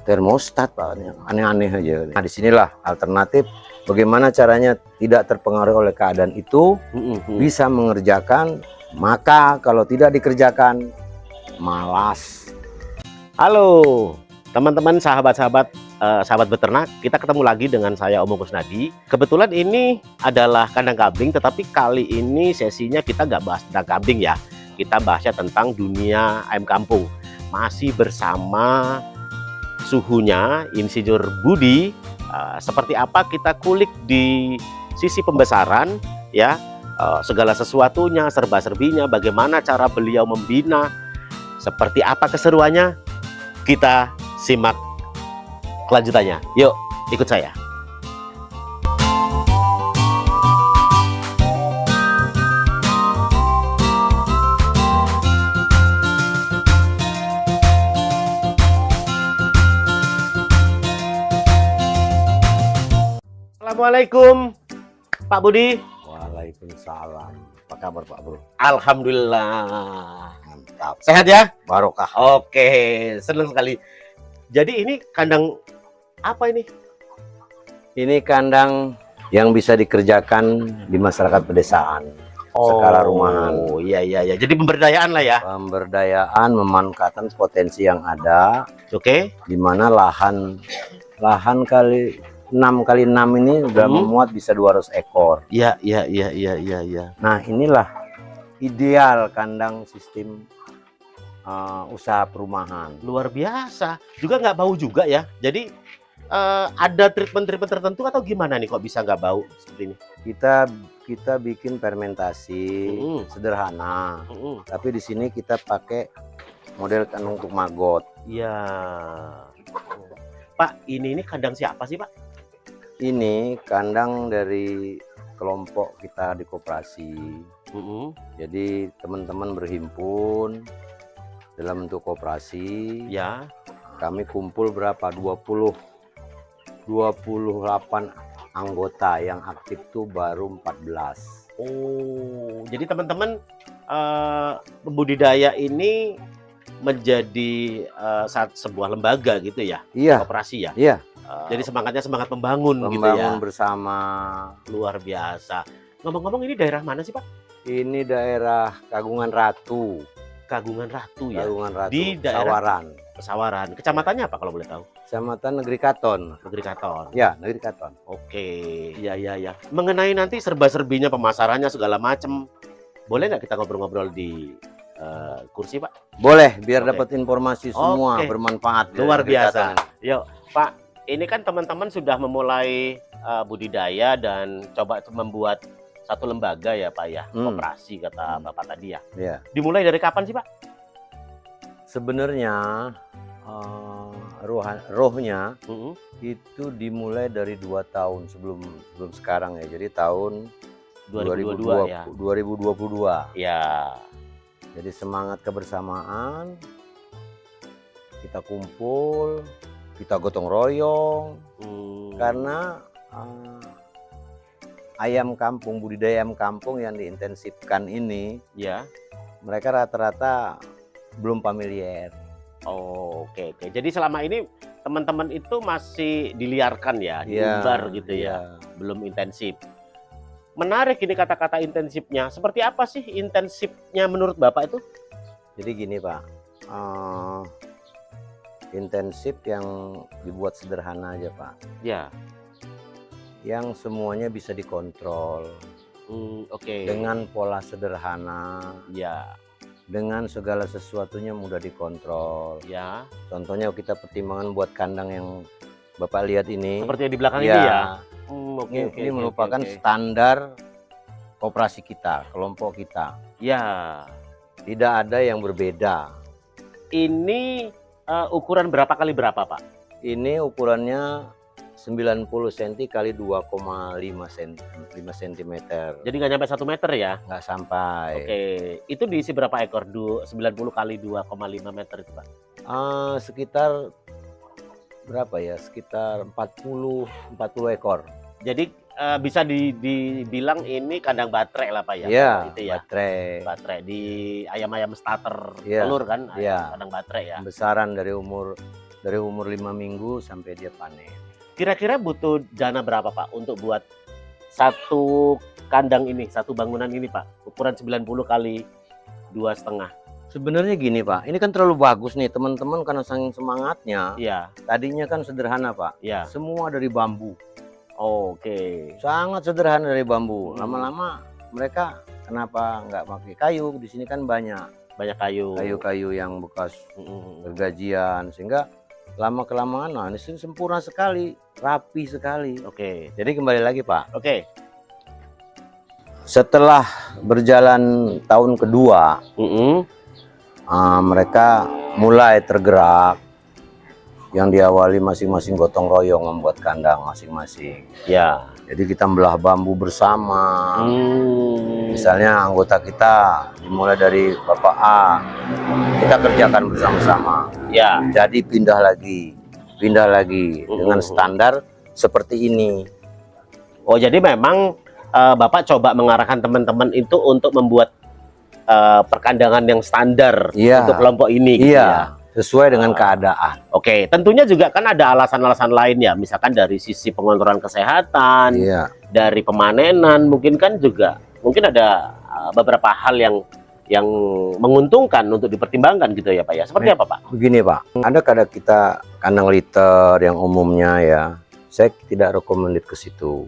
termostat Pak, aneh-aneh aja. Nah disinilah alternatif bagaimana caranya tidak terpengaruh oleh keadaan itu, bisa mengerjakan, maka kalau tidak dikerjakan malas. Halo teman-teman, sahabat-sahabat, sahabat beternak, kita ketemu lagi dengan saya Om Kusnadi. Kebetulan ini adalah kandang kambing, tetapi kali ini sesinya kita nggak bahas tentang kambing ya, kita bahasnya tentang dunia ayam kampung. Masih bersama suhunya Insinyur Budi. Seperti apa kita kulik di sisi pembesaran ya, segala sesuatunya, serba-serbinya, bagaimana cara beliau membina, seperti apa keseruannya, kita simak kelanjutannya. Yuk ikut saya. Assalamualaikum Pak Budi. Waalaikumsalam. Apa kabar Pak Bro? Alhamdulillah. Mantap. Sehat ya? Barokah. Oke, senang sekali. Jadi ini kandang apa ini? Ini kandang yang bisa dikerjakan di masyarakat pedesaan. Skala rumahan. Oh iya. Jadi pemberdayaan lah ya. Pemberdayaan, memanfaatkan potensi yang ada. Oke. Di mana lahan kali 6 kali 6 ini udah memuat bisa 200 ekor. Iya. Nah inilah ideal kandang sistem usaha perumahan. Luar biasa. Juga nggak bau juga ya. Jadi ada treatment tertentu atau gimana nih kok bisa nggak bau seperti ini? Kita bikin fermentasi sederhana. Tapi di sini kita pakai model kandang untuk maggot. Iya. Pak, ini kandang siapa sih Pak? Ini kandang dari kelompok kita di koperasi. Jadi teman-teman berhimpun dalam bentuk koperasi. Ya. Kami kumpul berapa? 28 anggota, yang aktif tuh baru 14. Oh, jadi teman-teman pembudidaya ini menjadi sebuah lembaga gitu ya? Iya. Koperasi ya? Iya. Jadi semangatnya semangat membangun gitu ya? Membangun bersama. Luar biasa. Ngomong-ngomong, ini daerah mana sih Pak? Ini daerah Kagungan Ratu. Kagungan Ratu ya? Kagungan Ratu. Di daerah Pesawaran. Kecamatannya apa kalau boleh tahu? Kecamatan Negeri Katon. Negeri Katon. Ya, Negeri Katon. Oke, iya. Mengenai nanti serba-serbinya, pemasarannya segala macam, boleh nggak kita ngobrol-ngobrol di kursi Pak? Boleh, biar dapat informasi semua bermanfaat. Luar biasa. Yuk Pak, ini kan teman-teman sudah memulai budidaya dan coba membuat satu lembaga ya Pak ya, koperasi kata Bapak tadi ya. Iya. Dimulai dari kapan sih Pak? Sebenarnya rohnya itu dimulai dari 2 tahun sebelum sekarang ya. Jadi tahun 2022 ya. 2022. Ya. Jadi semangat kebersamaan, kita kumpul, kita gotong royong, karena ayam kampung, budidaya ayam kampung yang diintensifkan ini, ya, mereka rata-rata belum familiar. Oh, oke. Jadi selama ini teman-teman itu masih diliarkan ya, diumbar gitu ya, belum intensif. Menarik ini kata-kata intensifnya. Seperti apa sih intensifnya menurut Bapak itu? Jadi gini Pak, intensif yang dibuat sederhana aja Pak. Ya. Yang semuanya bisa dikontrol. Oke. Dengan pola sederhana. Ya. Dengan segala sesuatunya mudah dikontrol. Ya. Contohnya kita pertimbangan buat kandang yang Bapak lihat ini. Seperti yang di belakang ini ya. Ini merupakan standar koperasi kita, kelompok kita. Ya. Tidak ada yang berbeda. Ini ukuran berapa kali berapa Pak? Ini ukurannya 90 cm kali 2,5 cm. Jadi nggak nyampe 1 meter ya? Nggak sampai. Oke, itu diisi berapa ekor? 90 kali 2,5 meter itu Pak? Sekitar berapa ya? Sekitar 40 ekor. Jadi bisa dibilang ini kandang baterai lah Pak ya? Iya, itu ya? Baterai di ayam-ayam starter telur kan? Kandang baterai ya? Besaran dari umur dari umur 5 minggu sampai dia panen. Kira-kira butuh dana berapa Pak untuk buat satu kandang ini, satu bangunan ini Pak, ukuran 90 kali 2,5? Sebenarnya gini Pak, ini kan terlalu bagus nih teman-teman karena saking semangatnya. Iya, Tadinya kan sederhana Pak, iya. semua dari bambu. Oke. Sangat sederhana dari bambu. Hmm. Lama-lama mereka kenapa nggak pakai kayu? Di sini kan banyak Banyak kayu. kayu-kayu yang bekas Mm-mm. gergajian, sehingga lama kelamaan nah ini sempurna sekali, rapi sekali. Oke. Jadi kembali lagi Pak, Oke. setelah berjalan tahun kedua, Mm-mm. mereka mulai tergerak. Yang diawali masing-masing gotong royong membuat kandang masing-masing. Ya. Jadi kita belah bambu bersama. Misalnya anggota kita dimulai dari Bapak A, kita kerjakan bersama-sama. Ya. Jadi pindah lagi dengan standar seperti ini. Oh, jadi memang Bapak coba mengarahkan teman-teman itu untuk membuat perkandangan yang standar Iya. untuk kelompok ini. Gitu ya? Iya, sesuai dengan keadaan. Oke, tentunya juga kan ada alasan-alasan lain ya, misalkan dari sisi pengontrolan kesehatan, Iya. dari pemanenan, mungkin kan juga mungkin ada beberapa hal yang menguntungkan untuk dipertimbangkan gitu ya Pak ya. Seperti apa Pak? Begini Pak, ada kadang kita kandang liter yang umumnya ya, saya tidak recommended ke situ.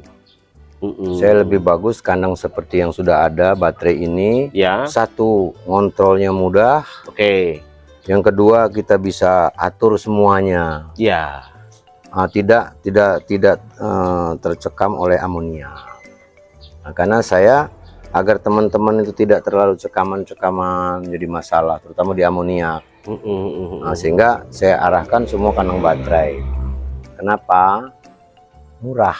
Saya lebih bagus kandang seperti yang sudah ada baterai ini. Ya. Satu, ngontrolnya mudah. Oke. Yang kedua, kita bisa atur semuanya. Ya. Tidak tercekam oleh amonia. Nah, karena saya agar teman-teman itu tidak terlalu cekaman jadi masalah, terutama di amonia. Nah, sehingga saya arahkan semua kandang baterai. Kenapa? Murah.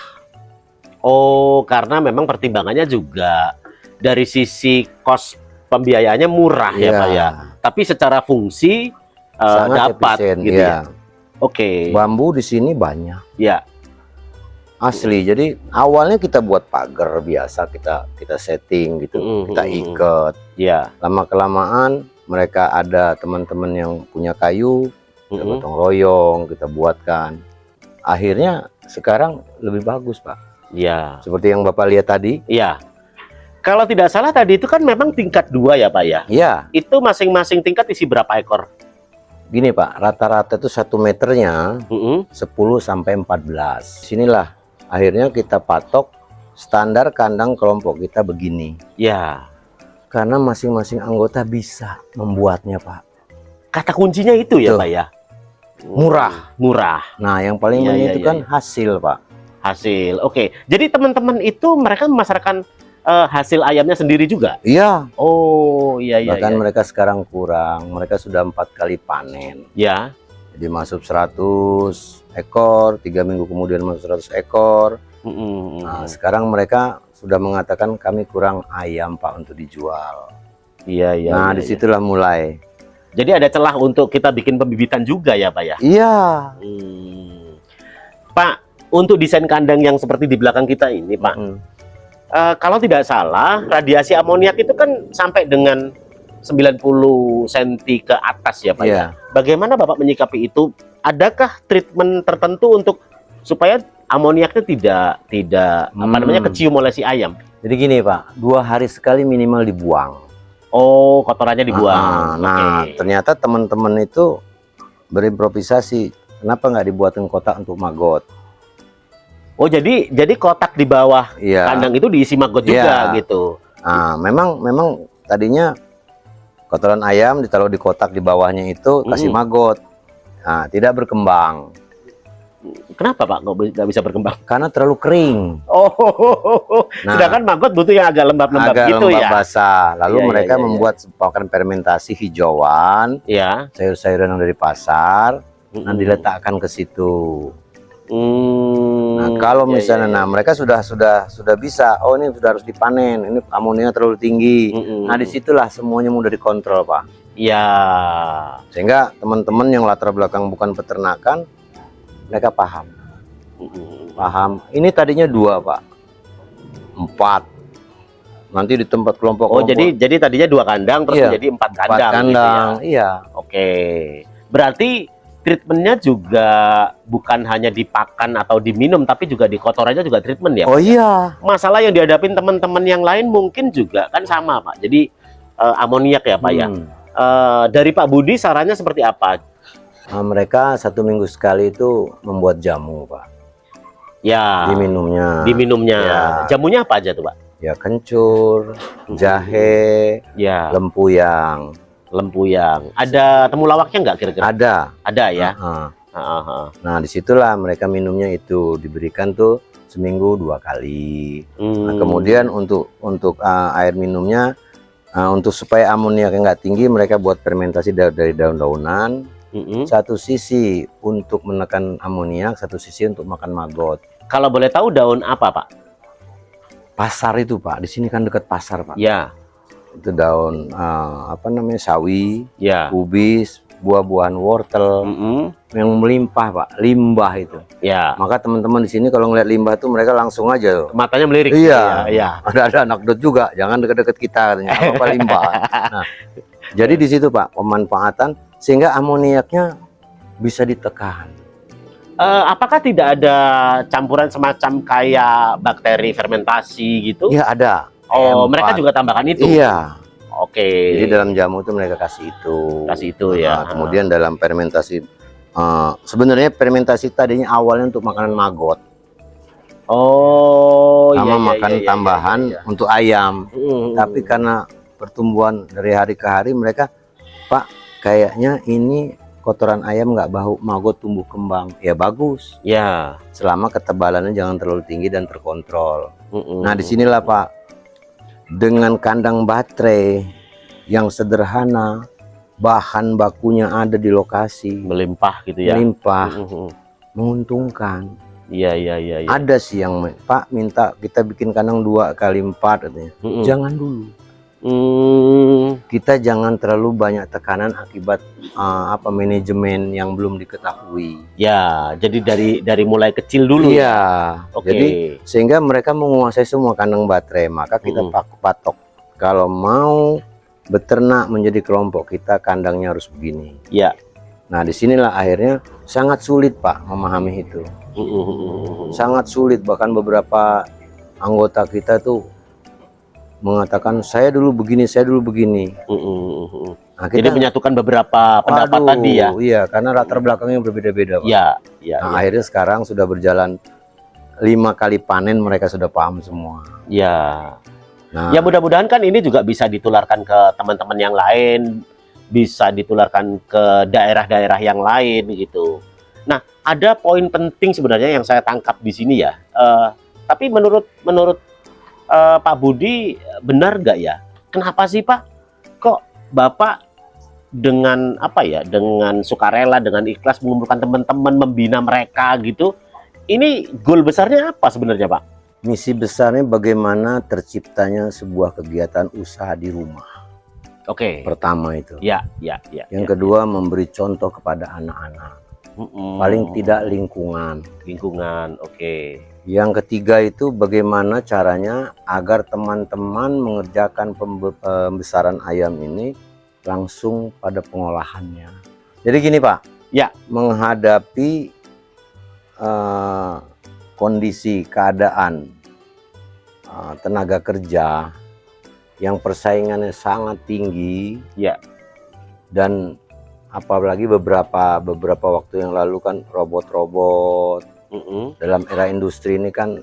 Oh, karena memang pertimbangannya juga dari sisi kos pembiayaannya murah ya Pak ya. Tapi secara fungsi sangat dapat efisien, gitu ya. Oke. Bambu di sini banyak. Ya. Asli. Jadi awalnya kita buat pagar biasa, kita setting gitu, kita ikat. Ya. Lama kelamaan mereka ada teman-teman yang punya kayu, kita gotong royong, kita buatkan. Akhirnya sekarang lebih bagus Pak. Ya. Seperti yang Bapak lihat tadi. Iya. Kalau tidak salah tadi itu kan memang tingkat 2 ya Pak ya? Iya. Itu masing-masing tingkat isi berapa ekor? Gini Pak, rata-rata itu 1 meternya 10 sampai 14. Sinilah akhirnya kita patok standar kandang kelompok kita begini. Ya. Karena masing-masing anggota bisa membuatnya Pak. Kata kuncinya itu ya Tuh. Pak ya? Murah. Murah. Nah yang paling menentukan hasil Pak. Hasil. Oke. Jadi teman-teman itu mereka memasarkan hasil ayamnya sendiri juga? Iya. Oh iya. Bahkan mereka sekarang kurang. Mereka sudah 4 kali panen. Ya. Jadi masuk 100 ekor, 3 minggu kemudian masuk 100 ekor. Nah sekarang mereka sudah mengatakan kami kurang ayam Pak untuk dijual. Iya. Nah disitulah mulai. Jadi ada celah untuk kita bikin pembibitan juga ya Pak ya? Iya. Pak, untuk desain kandang yang seperti di belakang kita ini Pak, kalau tidak salah radiasi amoniak itu kan sampai dengan 90 cm ke atas ya Pak ya. Bagaimana Bapak menyikapi itu? Adakah treatment tertentu untuk supaya amoniaknya tidak kecium oleh si ayam? Jadi gini Pak, 2 hari sekali minimal dibuang. Oh, kotorannya dibuang. Nah ternyata teman-teman itu berimprovisasi. Kenapa nggak dibuatin kotak untuk maggot? Oh jadi kotak di bawah kandang itu diisi maggot juga gitu. Nah memang tadinya kotoran ayam ditaruh di kotak di bawahnya itu kasih maggot. Nah tidak berkembang. Kenapa Pak nggak bisa berkembang? Karena terlalu kering. Oh, sedangkan maggot butuh yang agak lembab-lembab gitu ya. Basah. Lalu mereka membuat sepakan fermentasi hijauan, sayur-sayuran yang dari pasar, dan diletakkan ke situ. Nah kalau misalnya mereka sudah bisa, oh ini sudah harus dipanen, ini amonia terlalu tinggi. Nah disitulah semuanya mudah dikontrol Pak. Iya. Sehingga teman-teman yang latar belakang bukan peternakan, mereka paham. Ini tadinya 2 Pak, 4. Nanti di tempat kelompok. Oh jadi tadinya 2 kandang terus menjadi 4 kandang. 4 kandang, gitu ya? Iya. Oke. Berarti treatmentnya juga bukan hanya dipakan atau diminum, tapi juga di kotorannya juga treatment ya, Pak? Oh iya. Masalah yang dihadapin teman-teman yang lain mungkin juga kan sama, Pak. Jadi amoniak ya, Pak ya. Dari Pak Budi sarannya seperti apa? Mereka 1 minggu sekali itu membuat jamu, Pak. Ya. Diminumnya. Ya. Jamunya apa aja tuh, Pak? Ya kencur, jahe, ya, lempuyang. Ada temulawaknya nggak kira-kira? Ada ya. Nah, disitulah mereka minumnya itu diberikan tuh seminggu 2 kali. Nah, kemudian untuk air minumnya, untuk supaya amoniaknya nggak tinggi, mereka buat fermentasi dari daun-daunan. Satu sisi untuk menekan amoniak, satu sisi untuk makan maggot. Kalau boleh tahu daun apa, Pak? Pasar itu, Pak. Di sini kan dekat pasar, Pak. Ya. Itu daun apa namanya, sawi, ya, kubis, buah-buahan wortel yang melimpah, Pak. Limbah itu. Ya. Maka teman-teman di sini kalau ngeliat limbah tuh mereka langsung aja matanya melirik. Iya. Ya. Ada anekdot juga, jangan dekat-dekat kita katanya. Apa limbah. Nah, jadi di situ, Pak, pemanfaatan sehingga amoniaknya bisa ditekan. Apakah tidak ada campuran semacam kayak bakteri fermentasi gitu? Iya, ada. Oh, mereka juga tambahkan itu? Iya. Oke. Jadi dalam jamu itu mereka kasih itu. Kasih itu ya. Kemudian dalam fermentasi, sebenarnya fermentasi tadinya awalnya untuk makanan maggot. Oh, sama makan tambahan untuk ayam. Tapi karena pertumbuhan dari hari ke hari, mereka, Pak, kayaknya ini kotoran ayam nggak bau, maggot tumbuh kembang. Ya bagus. Ya. Selama ketebalannya jangan terlalu tinggi dan terkontrol. Nah, disinilah, Pak, dengan kandang baterai yang sederhana, bahan bakunya ada di lokasi, melimpah gitu ya. Melimpah, menguntungkan. Iya. Ada sih yang, Pak, minta kita bikin kandang 2 kali 4 katanya. Jangan dulu. Kita jangan terlalu banyak tekanan akibat manajemen yang belum diketahui. Ya, jadi dari mulai kecil dulu. Iya. Jadi sehingga mereka menguasai semua kandang baterai. Maka kita patok kalau mau beternak menjadi kelompok kita, kandangnya harus begini. Ya. Nah, disinilah akhirnya sangat sulit, Pak, memahami itu. Sangat sulit, bahkan beberapa anggota kita tuh mengatakan saya dulu begini. Nah, kita, jadi menyatukan beberapa pendapat tadi ya. Iya, karena latar belakangnya berbeda-beda, Pak. Iya. Akhirnya sekarang sudah berjalan 5 kali panen, mereka sudah paham semua. Ya. Nah, ya mudah-mudahan kan ini juga bisa ditularkan ke teman-teman yang lain, bisa ditularkan ke daerah-daerah yang lain gitu. Nah, ada poin penting sebenarnya yang saya tangkap di sini ya. Tapi menurut Pak Budi, benar nggak ya? Kenapa sih, Pak? Kok Bapak dengan dengan sukarela, dengan ikhlas mengumpulkan teman-teman, membina mereka gitu? Ini goal besarnya apa sebenarnya, Pak? Misi besarnya bagaimana terciptanya sebuah kegiatan usaha di rumah. Oke. Pertama itu. Ya. Yang kedua, memberi contoh kepada anak-anak. Paling tidak lingkungan. Oke. Yang ketiga itu bagaimana caranya agar teman-teman mengerjakan pembesaran ayam ini langsung pada pengolahannya. Jadi gini, Pak. Ya. Menghadapi kondisi keadaan tenaga kerja yang persaingannya sangat tinggi, ya, dan apalagi beberapa waktu yang lalu kan robot-robot dalam era industri ini kan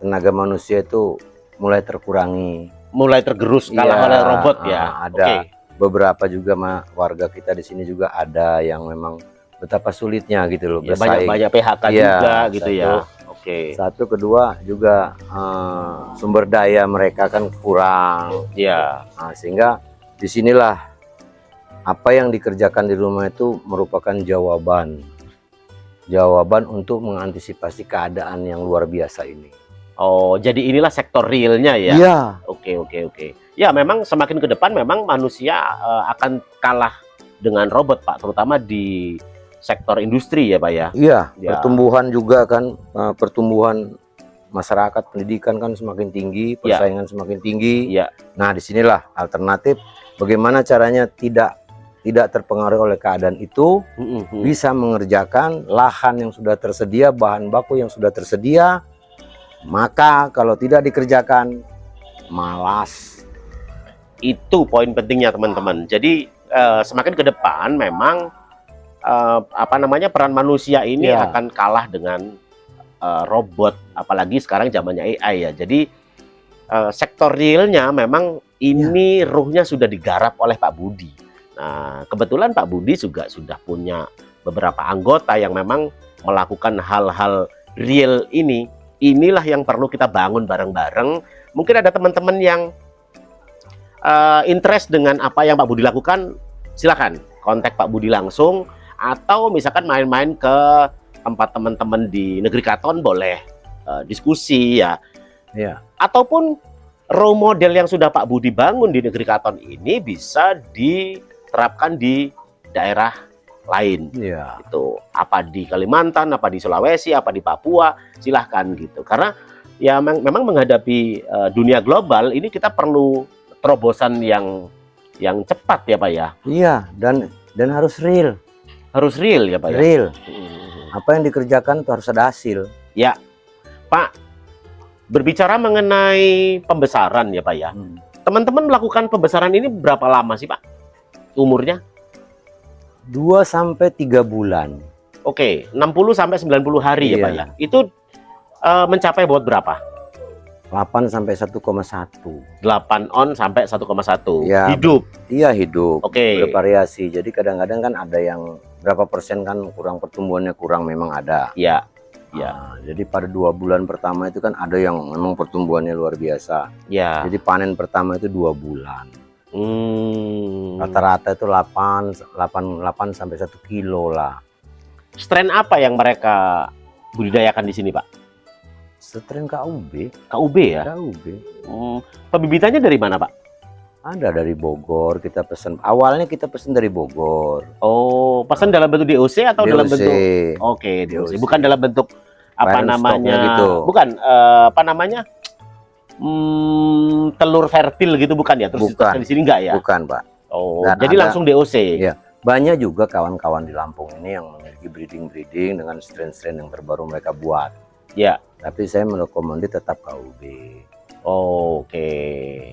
tenaga manusia itu mulai terkurangi, mulai tergerus kalah oleh robot ya. Ada beberapa juga warga kita di sini juga ada yang memang betapa sulitnya gitu loh, bersaing. Banyak PHK juga gitu ya. Satu, kedua juga sumber daya mereka kan kurang. Ya. Nah, sehingga disinilah apa yang dikerjakan di rumah itu merupakan jawaban untuk mengantisipasi keadaan yang luar biasa ini. Oh, jadi inilah sektor realnya ya? Iya. Oke. Ya, memang semakin ke depan memang manusia akan kalah dengan robot, Pak, terutama di sektor industri ya, Pak ya? Iya, pertumbuhan juga kan, pertumbuhan masyarakat, pendidikan kan semakin tinggi, persaingan semakin tinggi. Ya. Nah, disinilah alternatif bagaimana caranya tidak tidak terpengaruh oleh keadaan itu, bisa mengerjakan lahan yang sudah tersedia, bahan baku yang sudah tersedia. Maka kalau tidak dikerjakan, malas. Itu poin pentingnya teman-teman. Jadi semakin ke depan memang peran manusia ini akan kalah dengan robot, apalagi sekarang zamannya AI ya. Jadi sektor realnya memang ini ruhnya sudah digarap oleh Pak Budi. Nah, kebetulan Pak Budi juga sudah punya beberapa anggota yang memang melakukan hal-hal real ini. Inilah yang perlu kita bangun bareng-bareng. Mungkin ada teman-teman yang interest dengan apa yang Pak Budi lakukan, silakan kontak Pak Budi langsung, atau misalkan main-main ke tempat teman-teman di Negeri Katon boleh diskusi ya. Ataupun role model yang sudah Pak Budi bangun di Negeri Katon ini bisa diterapkan di daerah lain. Itu apa di Kalimantan, apa di Sulawesi, apa di Papua, silahkan gitu. Karena ya memang menghadapi dunia global ini kita perlu terobosan yang cepat ya Pak ya. Iya, dan harus real. Harus real ya Pak ya. Real. Apa yang dikerjakan itu harus ada hasil. Ya, Pak. Berbicara mengenai pembesaran ya Pak ya. Teman-teman melakukan pembesaran ini berapa lama sih Pak? Umurnya? 2 sampai 3 bulan. Oke, 60 sampai 90 hari ya Pak ya. Itu mencapai bobot berapa? 8 sampai 1,1. 8 on sampai 1,1. Ya, hidup. Iya, hidup. Oke. Bervariasi. Jadi kadang-kadang kan ada yang berapa persen kan kurang, pertumbuhannya kurang, memang ada. Iya. Nah, jadi pada 2 bulan pertama itu kan ada yang memang pertumbuhannya luar biasa. Ya. Jadi panen pertama itu 2 bulan. Rata-rata itu 8 sampai 1 kilo lah. Strain apa yang mereka budidayakan di sini Pak? Strain KUB. KUB ya? KUB. Pembibitannya dari mana Pak? Ada dari Bogor, kita pesan. Awalnya kita pesan dari Bogor. Oh, pesan dalam bentuk DOC atau DOC. dalam bentuk? Oke, DOC. Bukan dalam bentuk apa Parent namanya? gitu. Bukan apa namanya? Telur fertil gitu bukan ya? Terus Bukan. di sini enggak ya? Bukan, Pak. Oh, Dan jadi langsung DOC. Iya. Banyak juga kawan-kawan di Lampung ini yang memiliki breeding dengan strain-strain yang terbaru mereka buat. Ya. Tapi saya merekomendasi tetap KUB. Oke.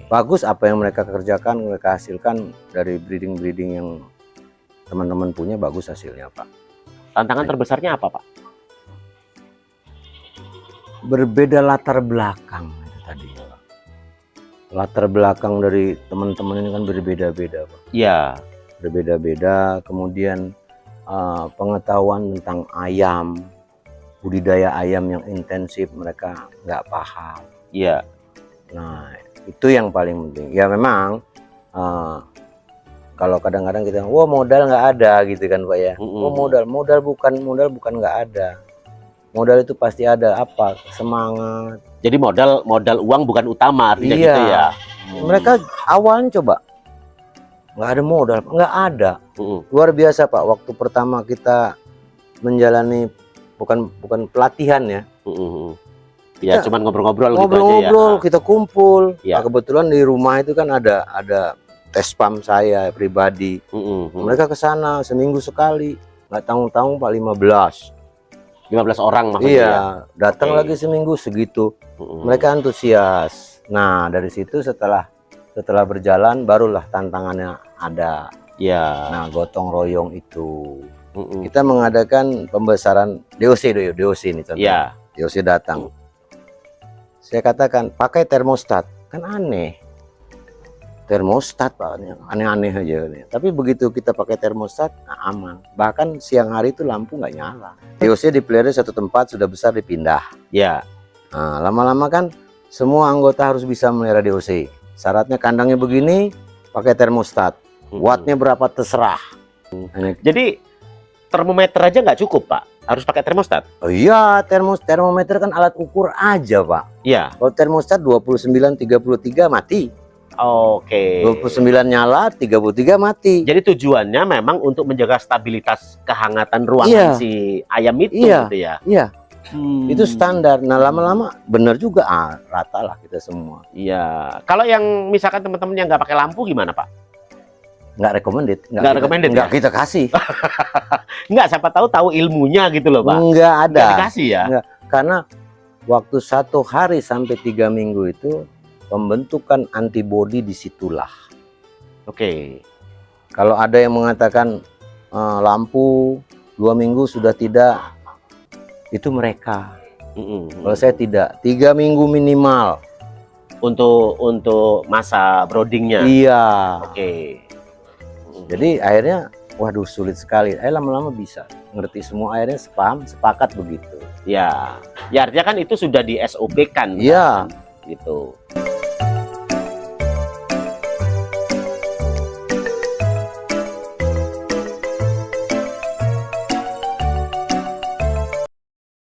Bagus apa yang mereka kerjakan, mereka hasilkan dari breeding yang teman-teman punya, bagus hasilnya Pak. Tantangan terbesarnya apa Pak? Berbeda latar belakang itu tadi. Latar belakang dari teman-teman ini kan berbeda-beda Pak. Iya. Berbeda-beda, kemudian pengetahuan tentang ayam, budidaya ayam yang intensif mereka nggak paham. Iya. Nah, itu yang paling penting. Ya memang kalau kadang-kadang kita, wah modal nggak ada gitu kan Pak ya. Oh modal bukan nggak ada. Modal itu pasti ada, apa? Semangat. Jadi modal uang bukan utama artinya Iya. gitu ya. Mereka awalnya coba nggak ada modal, nggak ada. Luar biasa Pak. Waktu pertama kita menjalani bukan pelatihan ya. Ya, cuman ngobrol-ngobrol gitu aja ya. Kita kumpul. Ya. Nah, kebetulan di rumah itu kan ada tes pam saya pribadi. Mereka ke sana seminggu sekali. Nggak tanggung-tanggung Pak 15 orang maksudnya. Iya, datang lagi seminggu segitu. Mereka antusias. Nah, dari situ setelah berjalan barulah tantangannya ada. Ya. Nah, gotong royong itu. Kita mengadakan pembesaran DOC ini contoh. Ya. DOC datang. Saya katakan pakai termostat, kan aneh. Termostat Pak, aneh-aneh aja. Tapi begitu kita pakai termostat, nah aman. Bahkan siang hari itu lampu nggak nyala. DOC dipelihara satu tempat, sudah besar dipindah. Ya. Nah, lama-lama kan semua anggota harus bisa melihara DOC. Syaratnya kandangnya begini, pakai termostat. Wattnya berapa terserah. Jadi termometer aja nggak cukup Pak, harus pakai termostat. Oh iya, termometer kan alat ukur aja Pak. Iya. Kalau termostat 29-33 mati. Oke. 29 nyala, 33 mati. Jadi tujuannya memang untuk menjaga stabilitas kehangatan ruangan si ayam itu gitu ya. Iya. Itu standar. Nah, lama-lama bener juga, rata lah kita semua. Iya. Kalau yang misalkan teman-teman yang nggak pakai lampu gimana Pak? nggak recommended, Nggak recommended, nggak ya? kita kasih, Nggak, siapa tahu ilmunya gitu loh, Pak. nggak ada, Nggak dikasih ya? Nggak. Karena waktu 1 hari sampai 3 minggu itu pembentukan antibodi disitulah. Oke. Kalau ada yang mengatakan lampu 2 minggu sudah tidak, itu mereka. Kalau saya tidak, 3 minggu minimal. Untuk masa broodingnya. Iya. Oke. Jadi akhirnya, waduh sulit sekali. Lama-lama bisa ngerti semua, akhirnya sepaham, sepakat begitu. Ya, ya artinya kan itu sudah di SOP kan. Iya. Gitu.